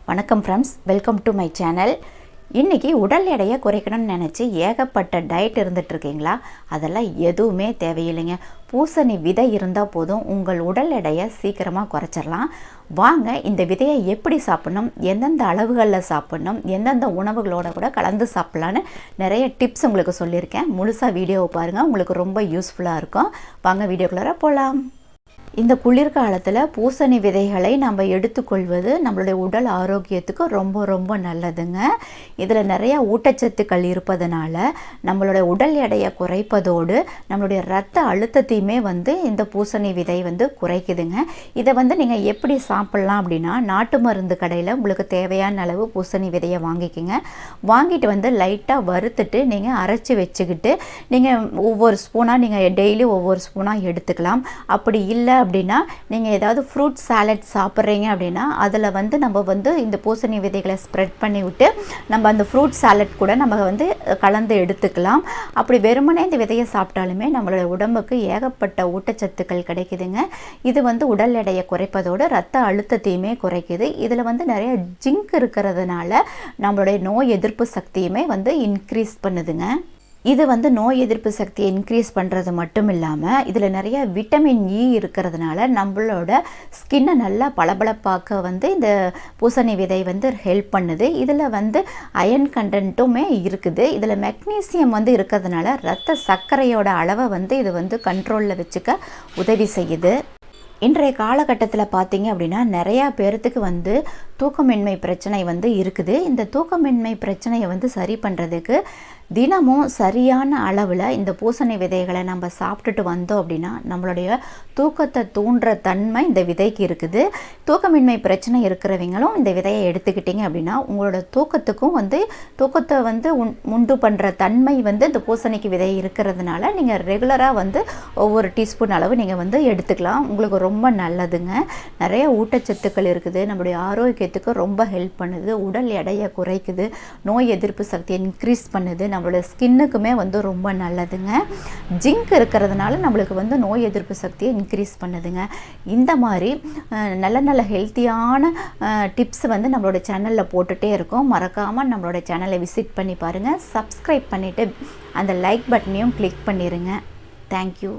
வணக்கம் friends, welcome to my channel. இன்றைக்கி உடல் எடையை குறைக்கணும்னு நினச்சி ஏகப்பட்ட டயட் இருந்துகிட்ருக்கீங்களா? அதெல்லாம் எதுவுமே தேவையில்லைங்க. பூசணி விதை இருந்தால் போதும், உங்கள் உடல் எடையை சீக்கிரமாக குறைச்சிடலாம். வாங்க, இந்த விதையை எப்படி சாப்பிட்ணும், எந்தெந்த அளவுகளில் சாப்பிட்ணும், எந்தெந்த உணவுகளோட கூட கலந்து சாப்பிட்லான்னு நிறைய டிப்ஸ் உங்களுக்கு சொல்லியிருக்கேன். முழுசாக வீடியோவை பாருங்கள், உங்களுக்கு ரொம்ப யூஸ்ஃபுல்லாக இருக்கும். வாங்க வீடியோக்குள்ளார போகலாம். இந்த குளிர்காலத்தில் பூசணி விதைகளை நம்ம எடுத்துக்கொள்வது நம்மளுடைய உடல் ஆரோக்கியத்துக்கு ரொம்ப ரொம்ப நல்லதுங்க. இதில் நிறையா ஊட்டச்சத்துக்கள் இருப்பதனால நம்மளுடைய உடல் எடையை குறைப்பதோடு நம்மளுடைய ரத்த அழுத்தத்தையுமே இந்த பூசணி விதை குறைக்குதுங்க. இதை நீங்கள் எப்படி சாப்பிட்லாம் அப்படின்னா, நாட்டு மருந்து கடையில் உங்களுக்கு தேவையான அளவு பூசணி விதையை வாங்கிக்கோங்க. வாங்கிட்டு லைட்டாக வறுத்துட்டு நீங்கள் அரைச்சி வச்சுக்கிட்டு நீங்கள் ஒவ்வொரு ஸ்பூனாக நீங்கள் டெய்லி ஒவ்வொரு ஸ்பூனாக எடுத்துக்கலாம். அப்படி இல்லை அப்படின்னா நீங்கள் ஏதாவது ஃப்ரூட் சாலட் சாப்பிட்றீங்க அப்படின்னா அதில் நம்ம இந்த பூசணி விதைகளை ஸ்ப்ரெட் பண்ணி விட்டு நம்ம அந்த ஃப்ரூட் சாலட் கூட நம்ம கலந்து எடுத்துக்கலாம். அப்படி வெறுமனே இந்த விதையை சாப்பிட்டாலுமே நம்மளோட உடம்புக்கு ஏகப்பட்ட ஊட்டச்சத்துக்கள் கிடைக்குதுங்க. இது உடல் எடையை குறைப்பதோடு ரத்த அழுத்தத்தையுமே குறைக்குது. இதில் நிறைய ஜிங்க் இருக்கிறதுனால நம்மளுடைய நோய் எதிர்ப்பு சக்தியுமே இன்க்ரீஸ் பண்ணுதுங்க. இது நோய் எதிர்ப்பு சக்தியை இன்க்ரீஸ் பண்ணுறது மட்டும் இல்லாமல் இதில் நிறைய விட்டமின் இ இருக்கிறதுனால நம்மளோட ஸ்கின்னை நல்லா பளபளப்பாக்க இந்த பூசணி விதை ஹெல்ப் பண்ணுது. இதில் அயன் கண்டென்ட்டுமே இருக்குது. இதில் மெக்னீசியம் இருக்கிறதுனால ரத்த சர்க்கரையோட அளவை இது கண்ட்ரோலில் வச்சுக்க உதவி செய்யுது. இன்றைய காலகட்டத்தில் பார்த்தீங்க அப்படின்னா நிறையா பேர்த்துக்கு தூக்கமின்மை பிரச்சனை இருக்குது. இந்த தூக்கமின்மை பிரச்சனையை சரி பண்ணுறதுக்கு தினமும் சரியான அளவில் இந்த பூசணி விதைகளை நம்ம சாப்பிட்டுட்டு வந்தோம் அப்படின்னா நம்மளுடைய தூக்கத்தை தூண்டுற தன்மை இந்த விதைக்கு இருக்குது. தூக்கமின்மை பிரச்சனை இருக்கிறவங்களும் இந்த விதையை எடுத்துக்கிட்டிங்க அப்படின்னா உங்களோட தூக்கத்துக்கும் தூக்கத்தை உண்டு பண்ணுற தன்மை இந்த பூசணிக்கு விதை இருக்கிறதுனால நீங்கள் ரெகுலராக ஒவ்வொரு டீஸ்பூன் அளவு நீங்கள் எடுத்துக்கலாம். உங்களுக்கு ரொம்ப நல்லதுங்க. நிறைய ஊட்டச்சத்துக்கள் இருக்குது. நம்மளுடைய ஆரோக்கியத்துக்கு ரொம்ப ஹெல்ப் பண்ணுது. உடல் எடையை குறைக்குது. நோய் எதிர்ப்பு சக்தியை இன்க்ரீஸ் பண்ணுது. நம்மளோட ஸ்கின்னுக்குமே ரொம்ப நல்லதுங்க. ஜிங்க் இருக்கிறதுனால நம்மளுக்கு நோய் எதிர்ப்பு சக்தியை இன்க்ரீஸ் பண்ணுதுங்க. இந்த மாதிரி நல்ல நல்ல ஹெல்த்தியான டிப்ஸ் நம்மளோட சேனலில் போட்டுகிட்டே இருக்கோம். மறக்காமல் நம்மளோட சேனலை விசிட் பண்ணி பாருங்கள். சப்ஸ்கிரைப் பண்ணிவிட்டு அந்த லைக் பட்டனையும் கிளிக் பண்ணிடுங்க. தேங்க்யூ.